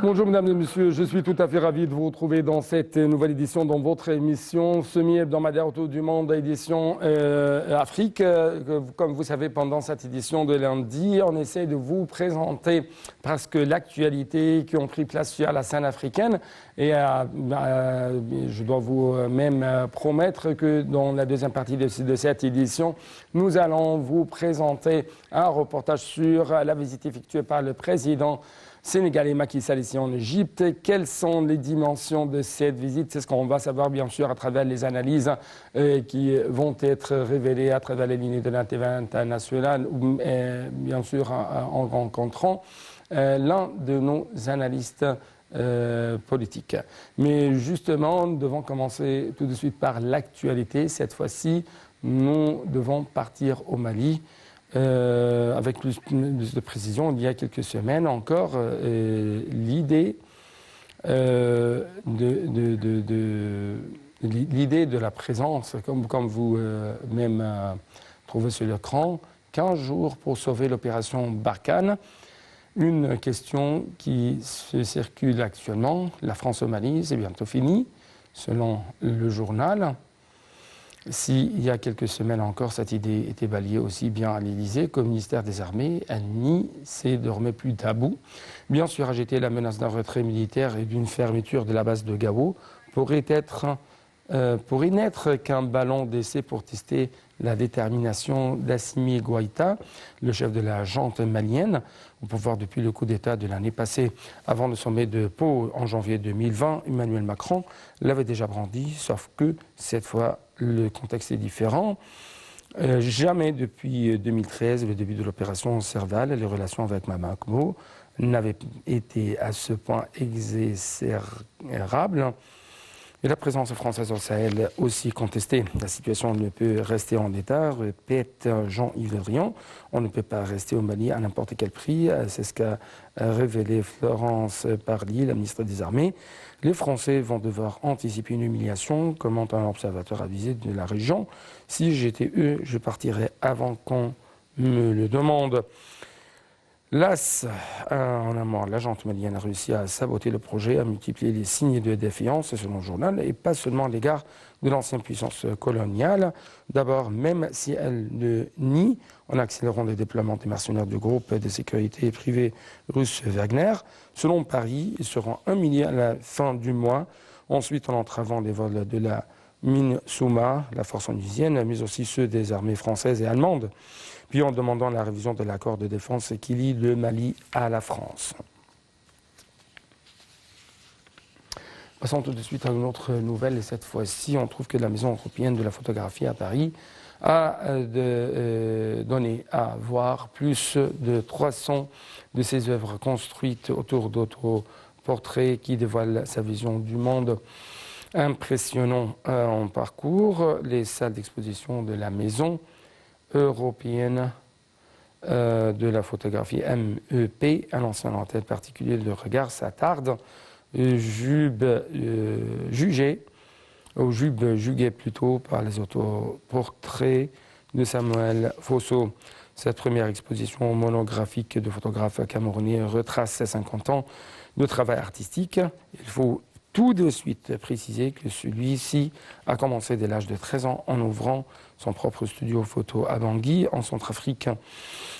Bonjour mesdames et messieurs, je suis tout à fait ravi de vous retrouver dans cette nouvelle édition dans votre émission semi-hebdomadaire autour du monde, édition Afrique. Comme vous savez, pendant cette édition de lundi, on essaie de vous présenter presque l'actualité qui ont pris place sur la scène africaine. Et je dois vous même promettre que dans la deuxième partie de cette édition, nous allons vous présenter un reportage sur la visite effectuée par le président sénégalais Macky Sall ici en Égypte. Quelles sont les dimensions de cette visite? C'est ce qu'on va savoir bien sûr à travers les analyses qui vont être révélées à travers les lignes de l'intérêt international ou bien sûr en rencontrant l'un de nos analystes politiques. Mais justement, nous devons commencer tout de suite par l'actualité. Cette fois-ci, nous devons partir au Mali. Avec plus de précision, il y a quelques semaines encore, l'idée de la présence, comme vous même trouvez sur l'écran, 15 jours pour sauver l'opération Barkhane. Une question qui se circule actuellement, la France au Mali, c'est bientôt fini, selon le journal. S'il y a quelques semaines encore, cette idée était balayée aussi bien à l'Élysée qu'au ministère des Armées, elle nie, c'est désormais plus tabou. Bien sûr, agiter la menace d'un retrait militaire et d'une fermeture de la base de Gao pourrait n'être qu'un ballon d'essai pour tester la détermination d'Assimi Goïta, le chef de la junte malienne, au pouvoir depuis le coup d'État de l'année passée. Avant le sommet de Pau en janvier 2020, Emmanuel Macron l'avait déjà brandi, sauf que cette fois, le contexte est différent. Jamais depuis 2013, le début de l'opération Serval, les relations avec Bamako n'avaient été à ce point exécrables. Et la présence française au Sahel aussi contestée. La situation ne peut rester en état, répète Jean-Yves Le Drian. On ne peut pas rester au Mali à n'importe quel prix. C'est ce qu'a révélé Florence Parly, la ministre des Armées. Les Français vont devoir anticiper une humiliation, commente un observateur avisé de la région. Si j'étais eux, je partirais avant qu'on me le demande. Las, en amont, la junte malienne a réussi à saboter le projet, à multiplier les signes de défiance, selon le journal, et pas seulement à l'égard de l'ancienne puissance coloniale. D'abord, même si elle le nie, en accélérant le déploiement des mercenaires du groupe de sécurité privé russe Wagner. Selon Paris, ils seront 1 millier à la fin du mois. Ensuite, en entravant les vols de la mine Souma, la force onusienne, mais aussi ceux des armées françaises et allemandes. Puis en demandant la révision de l'accord de défense qui lie le Mali à la France. Passons tout de suite à une autre nouvelle, et cette fois-ci, on trouve que la Maison européenne de la photographie à Paris a donné à voir plus de 300 de ses œuvres construites autour d'autoportraits qui dévoilent sa vision du monde impressionnant en parcours. Les salles d'exposition de la Maison européenne de la photographie MEP, un ancien en tête particulier de regard s'attarde, jugé plutôt par les autoportraits de Samuel Fosso. Cette première exposition monographique de photographe camerounais retrace ses 50 ans de travail artistique. Il faut tout de suite préciser que celui-ci a commencé dès l'âge de 13 ans en ouvrant son propre studio photo à Bangui, en Centrafrique.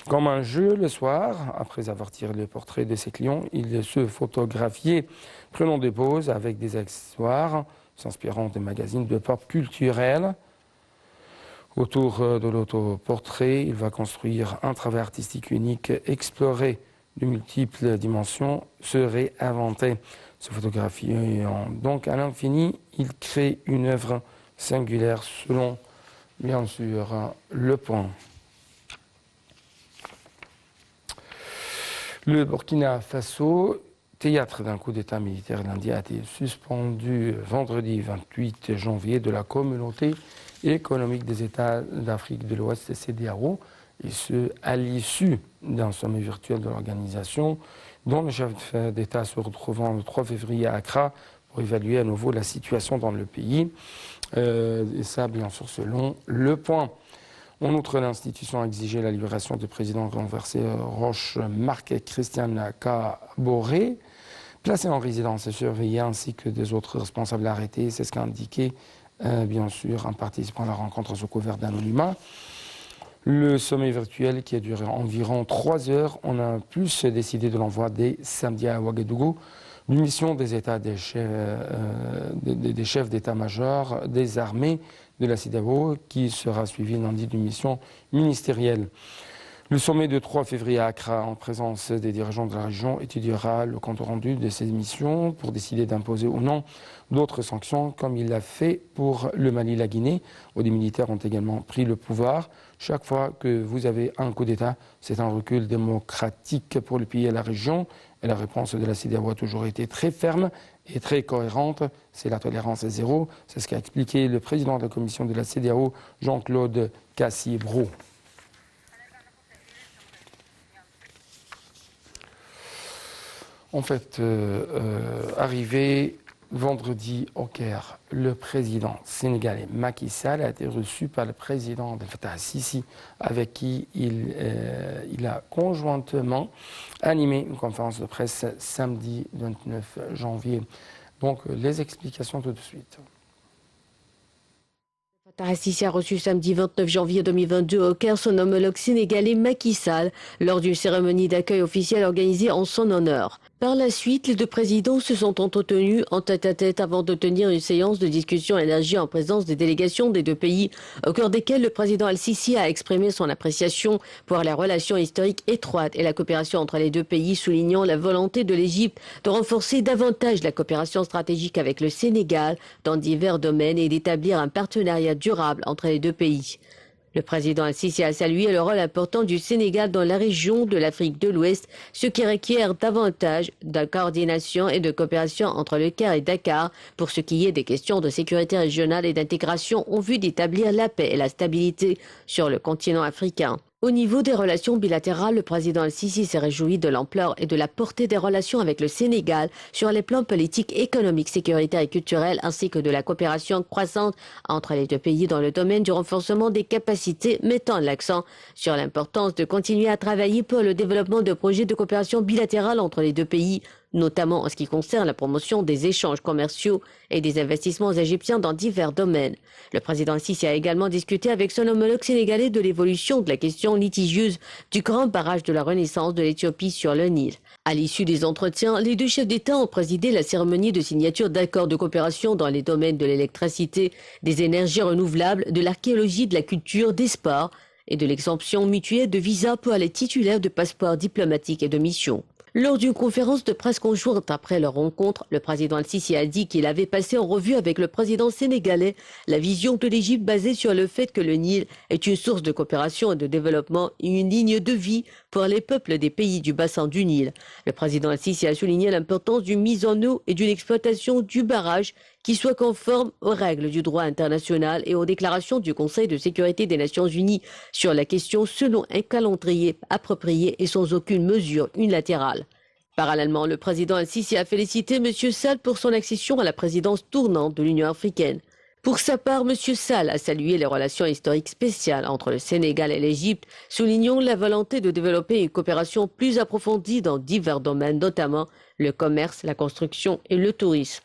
Comme un jeu le soir, après avoir tiré le portrait de ses clients, il se photographiait, prenant des poses avec des accessoires, s'inspirant des magazines de pop culturel. Autour de l'autoportrait, il va construire un travail artistique unique, explorer de multiples dimensions, se réinventer. Se photographiant donc à l'infini, il crée une œuvre singulière selon, bien sûr, Le Point. Le Burkina Faso, théâtre d'un coup d'État militaire lundi, a été suspendu vendredi 28 janvier de la communauté économique des États d'Afrique de l'Ouest, CEDEAO, et ce, à l'issue d'un sommet virtuel de l'organisation, dont le chef d'État se retrouvant le 3 février à Accra pour évaluer à nouveau la situation dans le pays. Et ça, bien sûr, selon Le Point. En outre, l'institution a exigé la libération du président renversé Roch Marc Christian Kaboré, placés en résidence surveillée ainsi que des autres responsables arrêtés. C'est ce qu'a indiqué, bien sûr, un participant à la rencontre sous couvert d'anonymat. Le sommet virtuel qui a duré environ 3 heures, on a plus décidé de l'envoi dès samedi à Ouagadougou d'une mission des États des chefs d'état-major des armées de la CEDEAO qui sera suivi lundi d'une mission ministérielle. Le sommet de 3 février à Accra, en présence des dirigeants de la région, étudiera le compte rendu de ces missions pour décider d'imposer ou non d'autres sanctions, comme il l'a fait pour le Mali et la Guinée, où des militaires ont également pris le pouvoir. Chaque fois que vous avez un coup d'État, c'est un recul démocratique pour le pays et la région. Et la réponse de la CEDEAO a toujours été très ferme et très cohérente. C'est la tolérance zéro. C'est ce qu'a expliqué le président de la commission de la CEDEAO, Jean-Claude Cassier-Brault. En fait, arrivé vendredi au Caire, le président sénégalais Macky Sall a été reçu par le président Abdel Fattah al-Sisi, avec qui il a conjointement animé une conférence de presse samedi 29 janvier. Donc, les explications tout de suite. Fattah al-Sisi a reçu samedi 29 janvier 2022 au Caire son homologue sénégalais Macky Sall lors d'une cérémonie d'accueil officielle organisée en son honneur. Par la suite, les deux présidents se sont entretenus en tête-à-tête avant de tenir une séance de discussion élargie en présence des délégations des deux pays, au cœur desquelles le président al-Sisi a exprimé son appréciation pour la relation historique étroite et la coopération entre les deux pays, soulignant la volonté de l'Égypte de renforcer davantage la coopération stratégique avec le Sénégal dans divers domaines et d'établir un partenariat durable entre les deux pays. Le président al-Sisi a salué le rôle important du Sénégal dans la région de l'Afrique de l'Ouest, ce qui requiert davantage de coordination et de coopération entre le Caire et Dakar pour ce qui est des questions de sécurité régionale et d'intégration en vue d'établir la paix et la stabilité sur le continent africain. Au niveau des relations bilatérales, le président al-Sisi s'est réjoui de l'ampleur et de la portée des relations avec le Sénégal sur les plans politiques, économiques, sécuritaires et culturels, ainsi que de la coopération croissante entre les deux pays dans le domaine du renforcement des capacités, mettant l'accent sur l'importance de continuer à travailler pour le développement de projets de coopération bilatérale entre les deux pays, notamment en ce qui concerne la promotion des échanges commerciaux et des investissements égyptiens dans divers domaines. Le président Sisi a également discuté avec son homologue sénégalais de l'évolution de la question litigieuse du grand barrage de la Renaissance de l'Éthiopie sur le Nil. À l'issue des entretiens, les deux chefs d'État ont présidé la cérémonie de signature d'accords de coopération dans les domaines de l'électricité, des énergies renouvelables, de l'archéologie, de la culture, des sports et de l'exemption mutuelle de visa pour les titulaires de passeports diplomatiques et de mission. Lors d'une conférence de presse conjointe après leur rencontre, le président al-Sisi a dit qu'il avait passé en revue avec le président sénégalais la vision de l'Égypte basée sur le fait que le Nil est une source de coopération et de développement et une ligne de vie pour les peuples des pays du bassin du Nil. Le président al-Sisi a souligné l'importance d'une mise en eau et d'une exploitation du barrage qui soit conforme aux règles du droit international et aux déclarations du Conseil de sécurité des Nations Unies sur la question selon un calendrier approprié et sans aucune mesure unilatérale. Parallèlement, le président al-Sisi a félicité M. Sall pour son accession à la présidence tournante de l'Union africaine. Pour sa part, M. Sall a salué les relations historiques spéciales entre le Sénégal et l'Égypte, soulignant la volonté de développer une coopération plus approfondie dans divers domaines, notamment le commerce, la construction et le tourisme.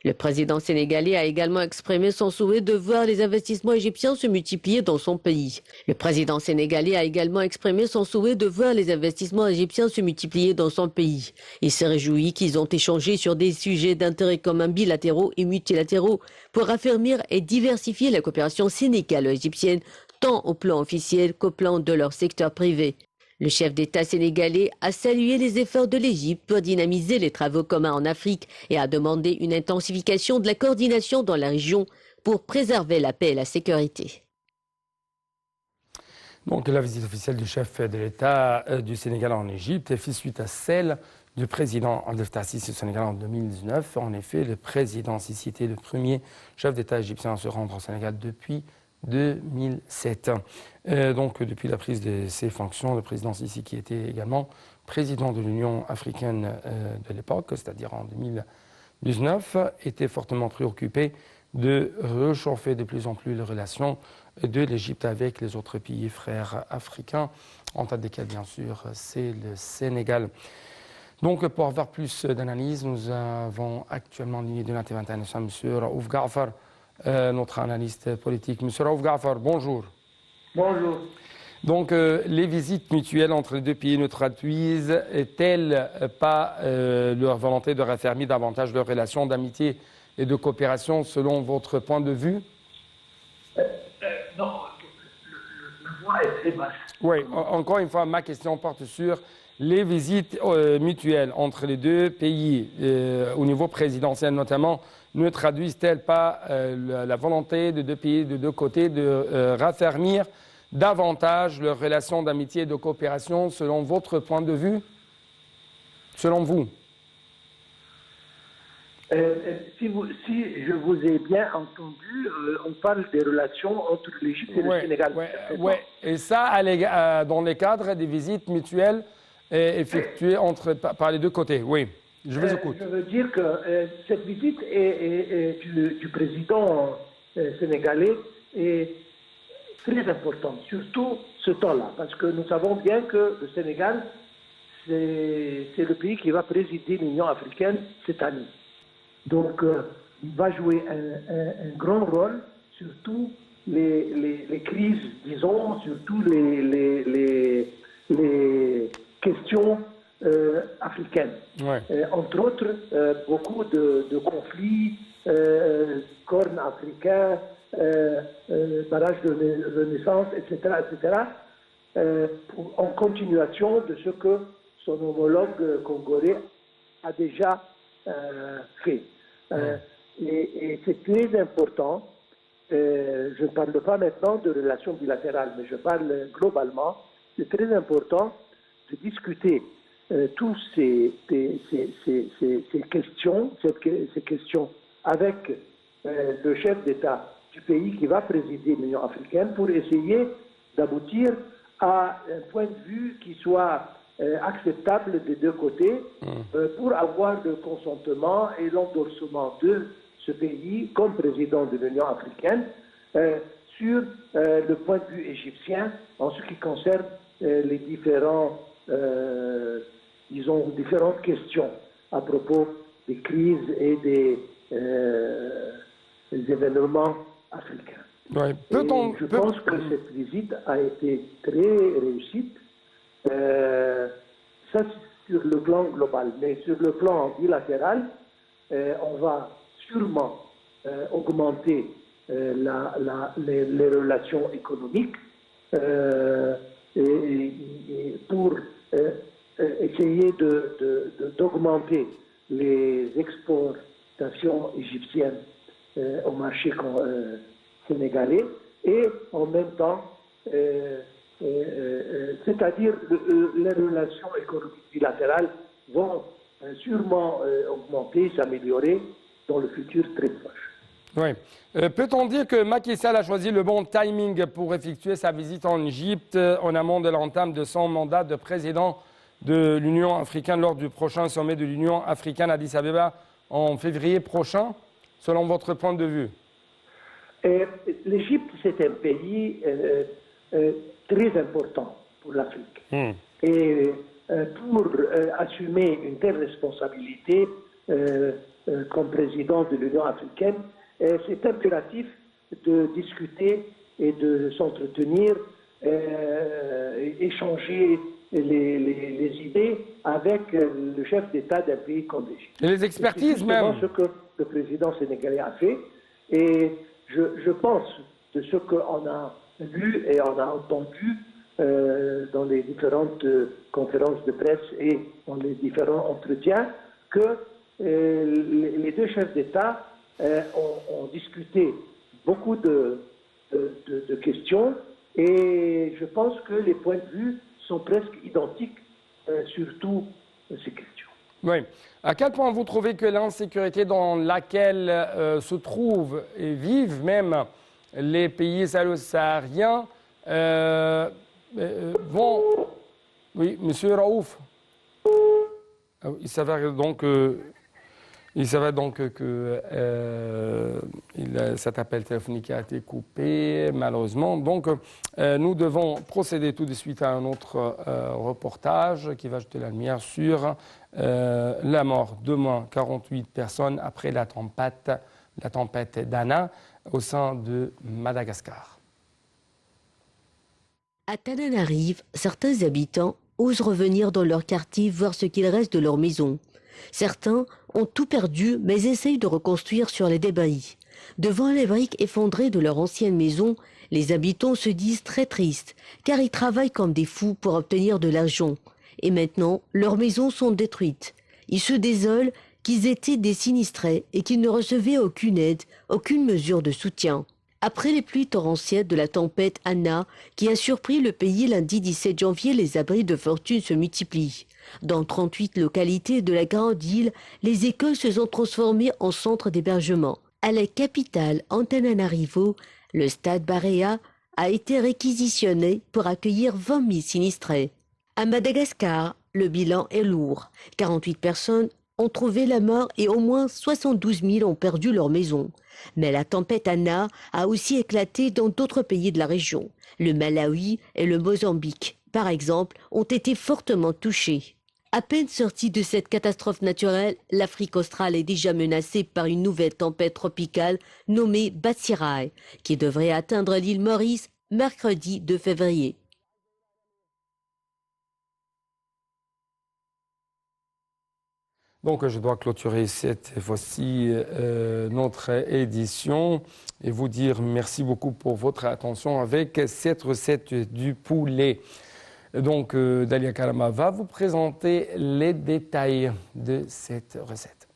Le président sénégalais a également exprimé son souhait de voir les investissements égyptiens se multiplier dans son pays. Le président sénégalais a également exprimé son souhait de voir les investissements égyptiens se multiplier dans son pays. Il s'est réjoui qu'ils ont échangé sur des sujets d'intérêt commun bilatéraux et multilatéraux pour affermir et diversifier la coopération sénégalo-égyptienne tant au plan officiel qu'au plan de leur secteur privé. Le chef d'État sénégalais a salué les efforts de l'Égypte pour dynamiser les travaux communs en Afrique et a demandé une intensification de la coordination dans la région pour préserver la paix et la sécurité. Donc la visite officielle du chef de l'État du Sénégal en Égypte fait suite à celle du président Abdel Fattah al-Sisi au Sénégal en 2019. En effet, le président Sisi était le premier chef d'État égyptien à se rendre au Sénégal depuis 2007. Donc, depuis la prise de ses fonctions, le président Sisi, qui était également président de l'Union africaine de l'époque, c'est-à-dire en 2019, était fortement préoccupé de réchauffer de plus en plus les relations de l'Égypte avec les autres pays frères africains, en tête desquels, bien sûr, c'est le Sénégal. Donc, pour avoir plus d'analyse, nous avons actuellement en ligne de l'Inter international M. Raouf Ghaffar, notre analyste politique. Monsieur Raouf Ghaffar, bonjour. Bonjour. Donc, les visites mutuelles entre les deux pays ne traduisent-elles pas leur volonté de raffermir davantage leurs relations d'amitié et de coopération selon votre point de vue? Non, le voix est très basse. Oui, encore une fois, ma question porte sur les visites mutuelles entre les deux pays au niveau présidentiel notamment. Ne traduisent-elles pas la volonté de deux pays, de deux côtés, de raffermir davantage leurs relations d'amitié et de coopération selon votre point de vue? Selon vous? Si je vous ai bien entendu, on parle des relations entre l'Égypte et le Sénégal. Oui, et ça dans les cadres des visites mutuelles effectuées par les deux côtés. Oui, je vous écoute. Je veux dire que cette visite du président sénégalais est très importante, surtout ce temps-là, parce que nous savons bien que le Sénégal, c'est le pays qui va présider l'Union africaine cette année. Donc, il va jouer un grand rôle, surtout les crises, disons, surtout les questions africaines. Ouais. Entre autres, beaucoup de conflits, cornes africains, barrages de renaissance, etc., en continuation de ce que son homologue congolais a déjà fait. Et c'est très important. Je ne parle pas maintenant de relations bilatérales, mais je parle globalement. C'est très important de discuter toutes ces questions avec le chef d'État du pays qui va présider l'Union africaine pour essayer d'aboutir à un point de vue qui soit acceptable des deux côtés pour avoir le consentement et l'endorsement de ce pays comme président de l'Union africaine sur le point de vue égyptien en ce qui concerne les différentes questions à propos des crises et des événements africains. Ouais. Je pense que cette visite a été très réussie. Ça, c'est sur le plan global. Mais sur le plan bilatéral, on va sûrement augmenter les relations économiques et pour essayer d'augmenter les exportations égyptiennes au marché sénégalais et en même temps c'est-à-dire les relations économiques bilatérales vont sûrement augmenter, s'améliorer dans le futur très proche. Oui. Peut-on dire que Macky Sall a choisi le bon timing pour effectuer sa visite en Égypte en amont de l'entame de son mandat de président de l'Union africaine lors du prochain sommet de l'Union africaine à Addis Abeba en février prochain, selon votre point de vue? L'Égypte, c'est un pays très important pour l'Afrique. Et pour assumer une telle responsabilité comme président de l'Union africaine, c'est impératif de discuter et de s'entretenir, échanger les idées avec le chef d'État d'un pays comme l'Égypte. Et les expertises même. C'est ce que le président sénégalais a fait. Et je pense de ce qu'on a vu et on a entendu dans les différentes conférences de presse et dans les différents entretiens que les deux chefs d'État ont discuté beaucoup de questions et je pense que les points de vue sont presque identiques sur toutes ces questions. Oui. À quel point vous trouvez que l'insécurité dans laquelle se trouvent et vivent même les pays sahélo-sahariens vont... Oui, Monsieur Raouf. Il s'avère donc Il s'avère donc que cet appel téléphonique a été coupé, malheureusement. Donc, nous devons procéder tout de suite à un autre reportage qui va jeter la lumière sur la mort d'au moins 48 personnes après la tempête Dana au sein de Madagascar. À Tananarive, certains habitants osent revenir dans leur quartier voir ce qu'il reste de leur maison. Certains ont tout perdu mais essayent de reconstruire sur les débris. Devant les briques effondrées de leur ancienne maison, les habitants se disent très tristes car ils travaillent comme des fous pour obtenir de l'argent. Et maintenant, leurs maisons sont détruites. Ils se désolent qu'ils étaient des sinistrés et qu'ils ne recevaient aucune aide, aucune mesure de soutien. Après les pluies torrentielles de la tempête Anna, qui a surpris le pays lundi 17 janvier, les abris de fortune se multiplient. Dans 38 localités de la Grande Île, les écoles se sont transformées en centres d'hébergement. À la capitale Antananarivo, le stade Barea a été réquisitionné pour accueillir 20 000 sinistrés. À Madagascar, le bilan est lourd. 48 personnes ont trouvé la mort et au moins 72 000 ont perdu leur maison. Mais la tempête Anna a aussi éclaté dans d'autres pays de la région. Le Malawi et le Mozambique, par exemple, ont été fortement touchés. À peine sortie de cette catastrophe naturelle, l'Afrique australe est déjà menacée par une nouvelle tempête tropicale nommée Batsirai, qui devrait atteindre l'île Maurice mercredi 2 février. Donc, je dois clôturer cette fois-ci notre édition et vous dire merci beaucoup pour votre attention avec cette recette du poulet. Donc, Dalia Kalama va vous présenter les détails de cette recette.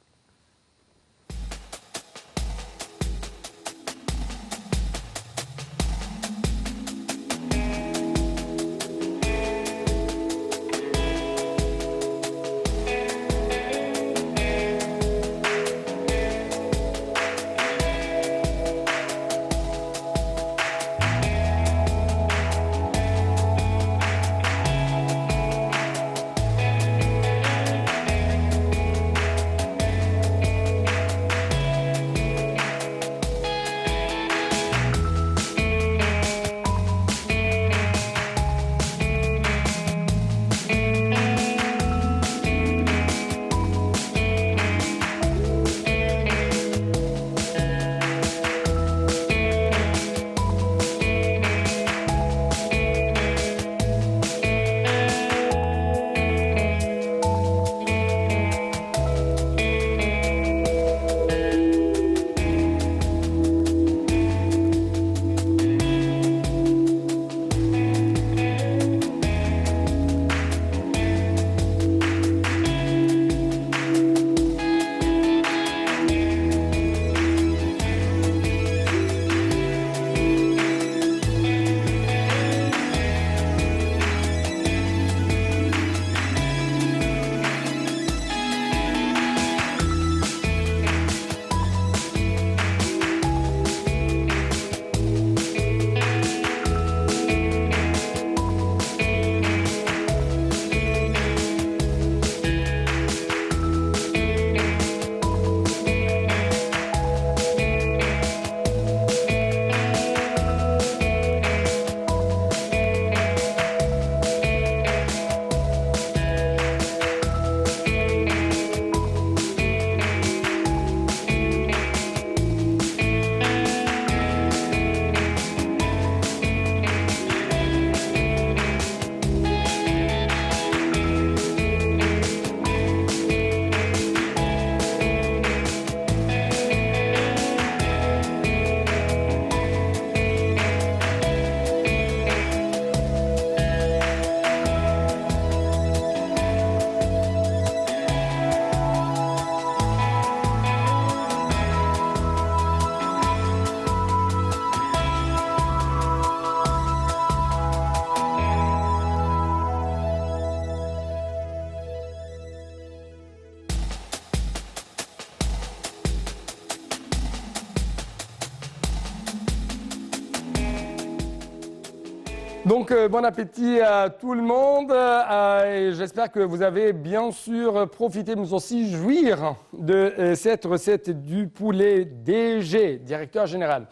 Donc, bon appétit à tout le monde. Et j'espère que vous avez bien sûr profité, mais aussi jouir de cette recette du poulet DG, directeur général.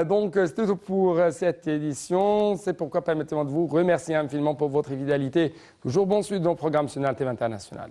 Donc, c'est tout pour cette édition. C'est pourquoi permettez-moi de vous remercier infiniment pour votre fidélité. Toujours bon suite dans le programme sur TV International.